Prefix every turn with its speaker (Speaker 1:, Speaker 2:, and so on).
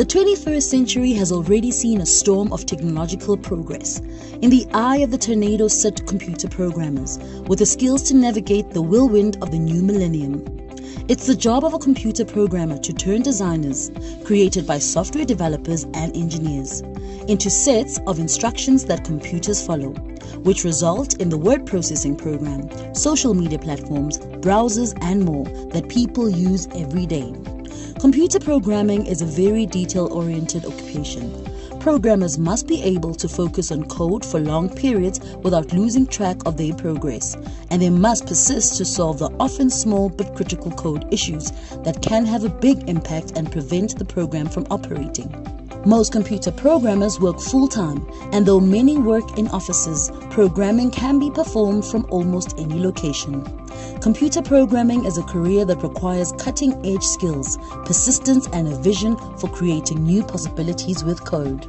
Speaker 1: The 21st century has already seen a storm of technological progress. In the eye of the tornado sit computer programmers, with the skills to navigate the whirlwind of the new millennium. It's the job of a computer programmer to turn designers, created by software developers and engineers, into sets of instructions that computers follow, which result in the word processing program, social media platforms, browsers, and more that people use every day. Computer programming is a very detail-oriented occupation. Programmers must be able to focus on code for long periods without losing track of their progress, and they must persist to solve the often small but critical code issues that can have a big impact and prevent the program from operating. Most computer programmers work full-time, and though many work in offices, programming can be performed from almost any location. Computer programming is a career that requires cutting-edge skills, persistence, and a vision for creating new possibilities with code.